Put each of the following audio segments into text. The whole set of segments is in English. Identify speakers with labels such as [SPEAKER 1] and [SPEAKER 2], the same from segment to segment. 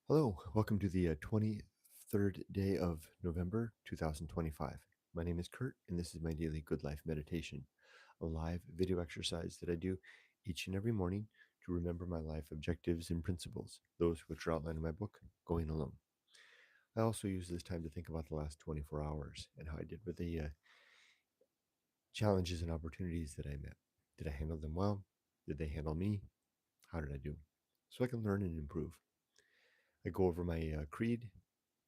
[SPEAKER 1] Hello, welcome to the 23rd day of November 2025. My name is Kurt, and this is my daily Good Life meditation, a live video exercise that I do each and every morning to remember my life objectives and principles, those which are outlined in my book, Going Alone. I also use this time to think about the last 24 hours and how I did with the challenges and opportunities that I met. Did I handle them well? Did they handle me? How did I do? So I can learn and improve. I go over my creed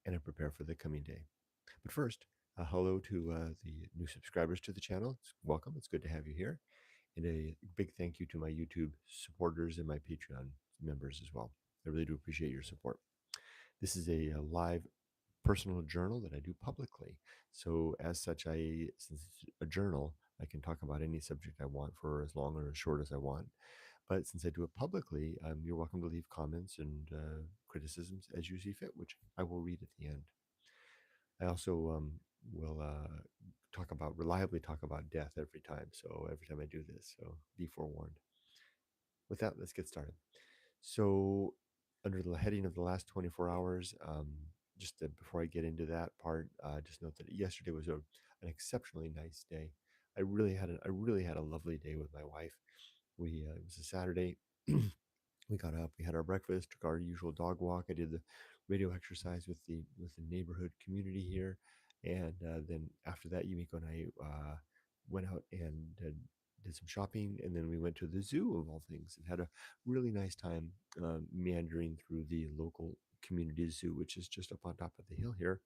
[SPEAKER 1] and I prepare for the coming day. But first, hello to the new subscribers to the channel. Welcome. It's good to have you here. And a big thank you to my YouTube supporters and my Patreon members as well. I really do appreciate your support. This is a live personal journal that I do publicly. So as such, since it's a journal, I can talk about any subject I want for as long or as short as I want. But since I do it publicly, you're welcome to leave comments and criticisms as you see fit, which I will read at the end. I also will reliably talk about death every time. So every time I do this, so be forewarned. With that, let's get started. So, under the heading of the last 24 hours, before I get into that part, just note that yesterday was an exceptionally nice day. I really had a lovely day with my wife. It was a Saturday. We got up, we had our breakfast, took our usual dog walk. I did the radio exercise with the neighborhood community here, and then after that, Yumiko and I went out and did some shopping, and then we went to the zoo of all things and had a really nice time meandering through the local community zoo, which is just up on top of the hill here.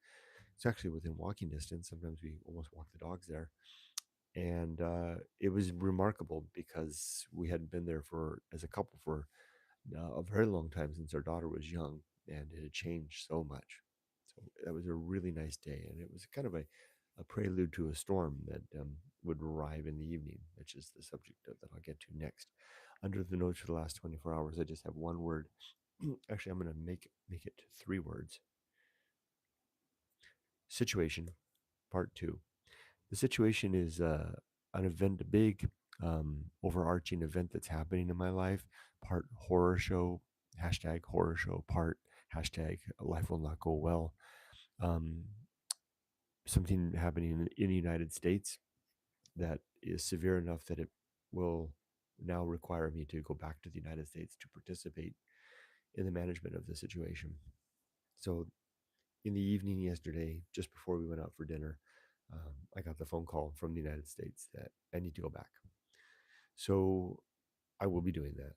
[SPEAKER 1] It's actually within walking distance. Sometimes we almost walk the dogs there, and it was remarkable because we hadn't been there for as a couple for a very long time since our daughter was young, and it had changed so much. So that was a really nice day, and it was kind of a prelude to a storm that would arrive in the evening, which is the subject that I'll get to next. Under the notes for the last 24 hours, I just have one word. Actually, I'm going to make it three words. Situation, part two. The situation is an event, a big overarching event that's happening in my life. Part horror show, hashtag horror show. Part hashtag life will not go well. Um, Something happening in the United States that is severe enough that it will now require me to go back to the United States to participate in the management of the situation. So in the evening yesterday, just before we went out for dinner, I got the phone call from the United States that I need to go back. So I will be doing that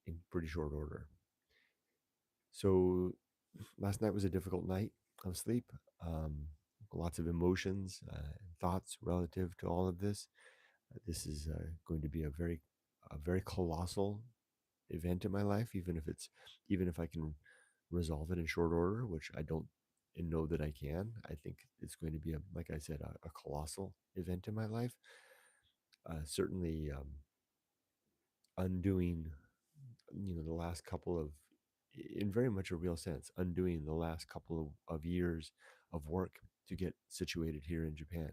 [SPEAKER 1] in pretty short order. So last night was a difficult night of sleep. Lots of emotions and thoughts relative to all of this. This is going to be a very colossal event in my life, even if I can resolve it in short order, which I don't know that I can. I think it's going to be like I said, a colossal event in my life. Certainly undoing, the last couple of, in very much a real sense, undoing the last couple of years of work to get situated here in Japan.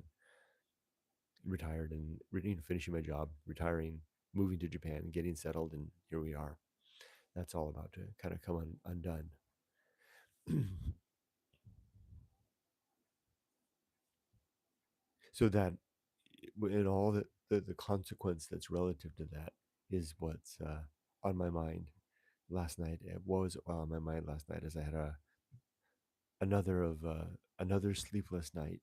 [SPEAKER 1] Retired and finishing my job, retiring, moving to Japan, getting settled, and here we are. That's all about to kind of come undone. So that and all the consequence that's relative to that is what's on my mind last night. It was on my mind last night as I had another sleepless night,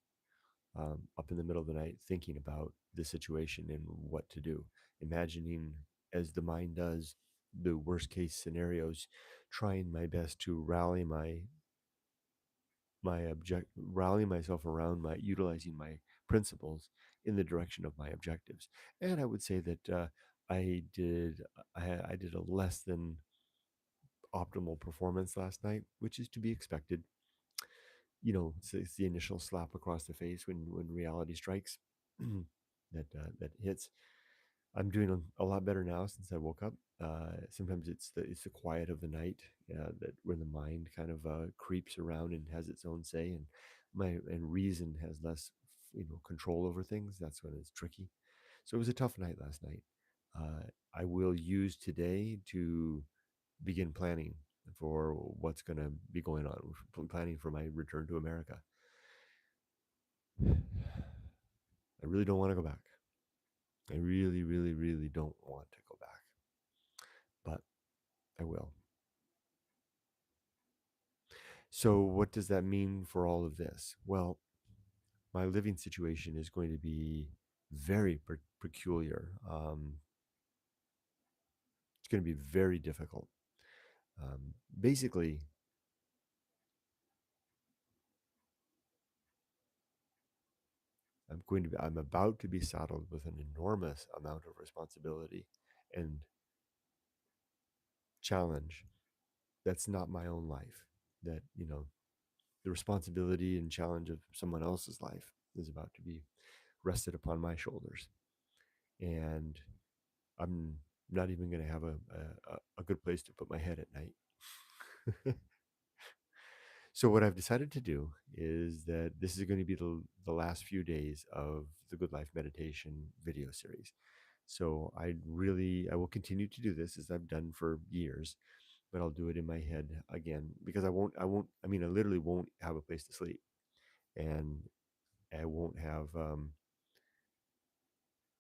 [SPEAKER 1] up in the middle of the night, thinking about the situation and what to do, imagining, as the mind does, the worst case scenarios, trying my best to rally myself around my utilizing my principles in the direction of my objectives. And I would say that I did I did a less than optimal performance last night, which is to be expected. It's the initial slap across the face when reality strikes that hits. I'm doing a lot better now since I woke up. Sometimes it's the quiet of the night, that where the mind kind of creeps around and has its own say, and reason has less control over things. That's when it's tricky. So it was a tough night last night. I will use today to begin planning for what's going to be going on, planning for my return to America. I really don't want to go back. I really, really, really don't want to go back, but I will. So, what does that mean for all of this? Well, my living situation is going to be very peculiar. It's going to be very difficult. Basically, I'm about to be saddled with an enormous amount of responsibility and challenge. That's not my own life. That, the responsibility and challenge of someone else's life is about to be rested upon my shoulders. And I'm not even going to have a good place to put my head at night. So what I've decided to do is that this is going to be the last few days of the Good Life Meditation video series. So I will continue to do this as I've done for years, but I'll do it in my head again because I literally won't have a place to sleep, and I won't have, I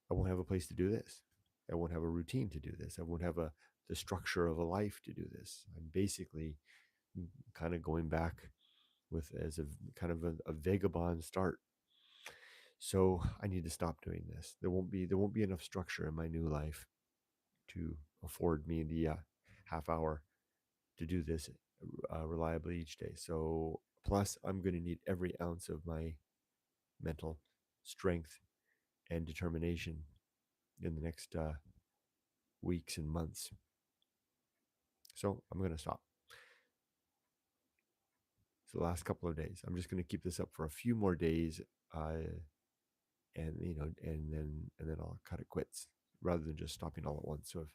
[SPEAKER 1] won't have a place to do this. I won't have a routine to do this. I won't have the structure of a life to do this. I'm basically kind of going back with as a kind of a vagabond start. So I need to stop doing this. There won't be enough structure in my new life to afford me the half hour to do this reliably each day. So plus I'm going to need every ounce of my mental strength and determination in the next weeks and months. So I'm going to stop. So the last couple of days, I'm just going to keep this up for a few more days, and and then I'll cut it quits rather than just stopping all at once. So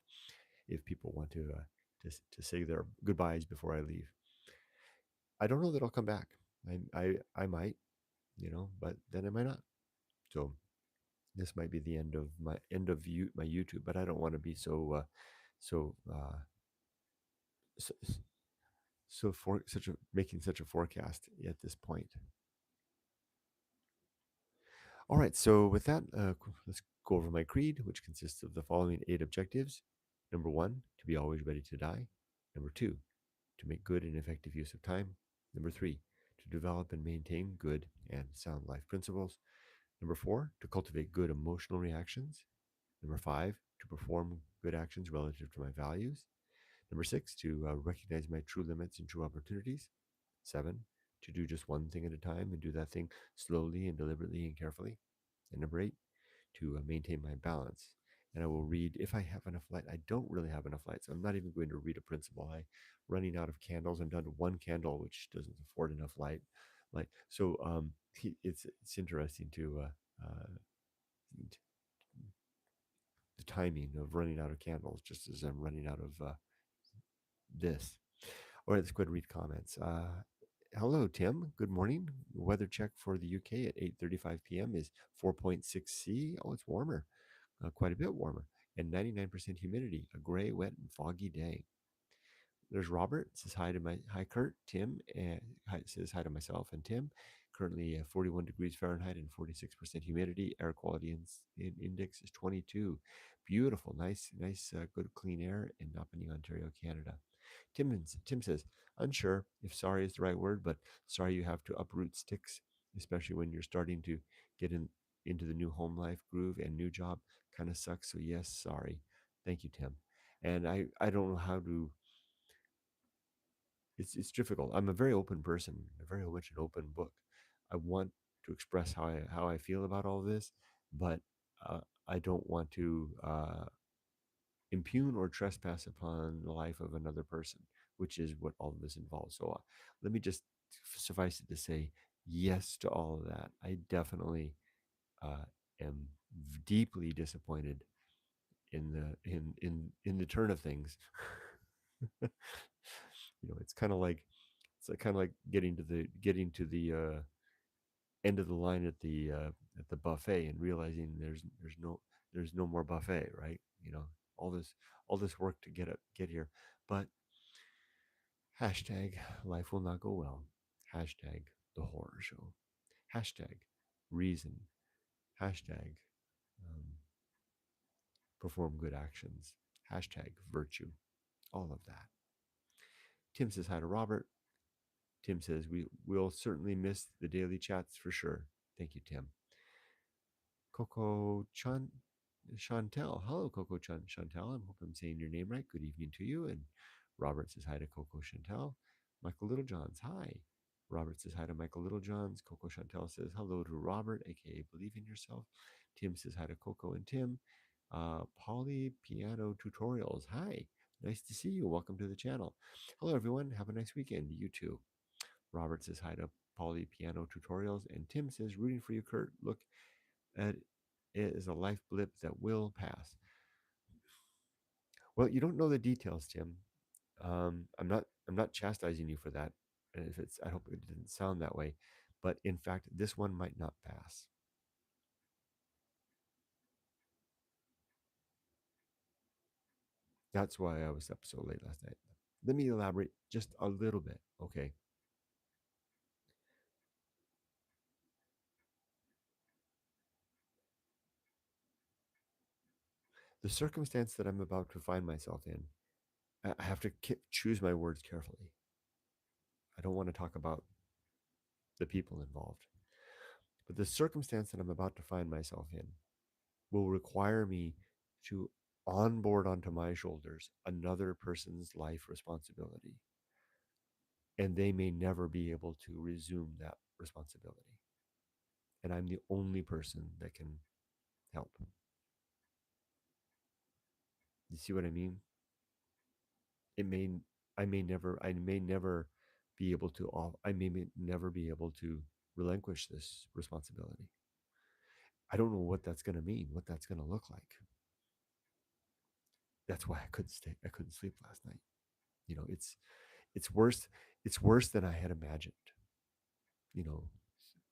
[SPEAKER 1] if people want to say their goodbyes before I leave, I don't know that I'll come back. I might, but then I might not. So this might be the end of my YouTube, but I don't want to be so so, so for such a making such a forecast at this point. All right, so with that, let's go over my creed, which consists of the following 8 objectives. Number 1, to be always ready to die. Number 2, to make good and effective use of time. Number 3, to develop and maintain good and sound life principles. Number 4, to cultivate good emotional reactions. Number 5, to perform good actions relative to my values. Number 6, to recognize my true limits and true opportunities. 7, to do just one thing at a time and do that thing slowly and deliberately and carefully. And number 8, to maintain my balance. And I will read if I have enough light. I don't really have enough light, so I'm not even going to read a principle. Running out of candles. I'm down to one candle, which doesn't afford enough light. So, it's interesting to the timing of running out of candles, just as I'm running out of this. All right, let's go ahead and read comments. Hello, Tim. Good morning. Weather check for the UK at 8:35 p.m. is 4.6 C. Oh, it's warmer, quite a bit warmer, and 99% humidity. A gray, wet, and foggy day. There's Robert. Says hi Kurt. Tim says hi to myself and Tim. Currently 41 degrees Fahrenheit and 46% humidity. Air quality index is 22. Beautiful, nice, good clean air in Napanee, Ontario, Canada. Tim says, unsure if sorry is the right word, but sorry you have to uproot sticks, especially when you're starting to get into the new home life groove and new job. Kind of sucks. So yes, sorry. Thank you, Tim. And I don't know how to. It's difficult. I'm a very open person, a very much an open book. I want to express how I feel about all this, but I don't want to impugn or trespass upon the life of another person, which is what all of this involves. So let me just suffice it to say yes to all of that. I definitely uh, am deeply disappointed in the turn of things. It's kind of like getting to the end of the line at the buffet and realizing there's no more buffet, right? All this work to get here, but Hashtag life will not go well. Hashtag the horror show. Hashtag reason. Hashtag um, perform good actions. Hashtag virtue. All of that. Tim says hi to Robert. Tim says we will certainly miss the daily chats for sure. Thank you, Tim. Coco Chan Chantel. Hello, Coco Chantel. I hope I'm saying your name right. Good evening to you. And Robert says hi to Coco Chantel. Michael Littlejohns, hi. Robert says hi to Michael Littlejohns. Coco Chantel says hello to Robert, aka Believe in Yourself. Tim says hi to Coco and Tim. Polly Piano Tutorials, hi. Nice to see you. Welcome to the channel. Hello, everyone. Have a nice weekend. You too. Robert says hi to Polly Piano Tutorials. And Tim says, rooting for you, Kurt. Look at it as a life blip that will pass. Well, you don't know the details, Tim. I'm not chastising you for that. And if it's, I hope it didn't sound that way. But in fact, this one might not pass. That's why I was up so late last night. Let me elaborate just a little bit. Okay. The circumstance that I'm about to find myself in, I have to choose my words carefully. I don't want to talk about the people involved. But the circumstance that I'm about to find myself in will require me to onboard onto my shoulders another person's life responsibility. And they may never be able to resume that responsibility. And I'm the only person that can help. You see what I mean? It may, I may never be able to, I may never be able to relinquish this responsibility. I don't know what that's going to mean, what that's going to look like. That's why I couldn't sleep last night. You know, it's worse. It's worse than I had imagined. You know,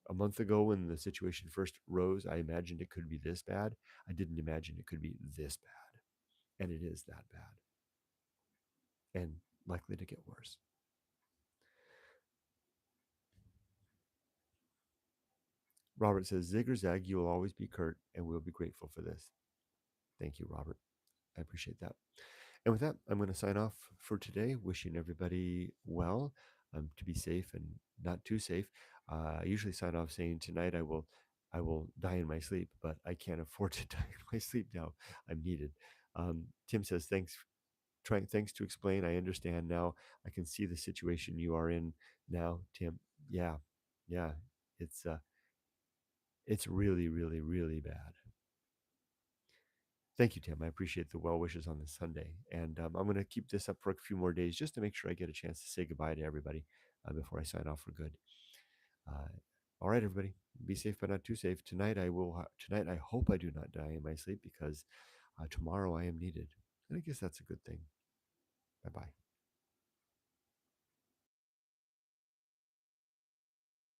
[SPEAKER 1] a month ago when the situation first rose, I imagined it could be this bad. I didn't imagine it could be this bad. And it is that bad and likely to get worse. Robert says, Zig or Zag, you will always be Kurt, and we'll be grateful for this. Thank you, Robert. I appreciate that. And with that, I'm going to sign off for today, wishing everybody well, to be safe and not too safe. I usually sign off saying tonight I will die in my sleep, but I can't afford to die in my sleep now. I'm needed. Tim says, thanks to explain. I understand now. I can see the situation you are in now, Tim. Yeah, yeah. It's it's really, really, really bad. Thank you, Tim. I appreciate the well wishes on this Sunday. And I'm going to keep this up for a few more days just to make sure I get a chance to say goodbye to everybody before I sign off for good. Uh, all right, everybody, be safe but not too safe. Tonight tonight I hope I do not die in my sleep because tomorrow I am needed. And I guess that's a good thing. Bye bye.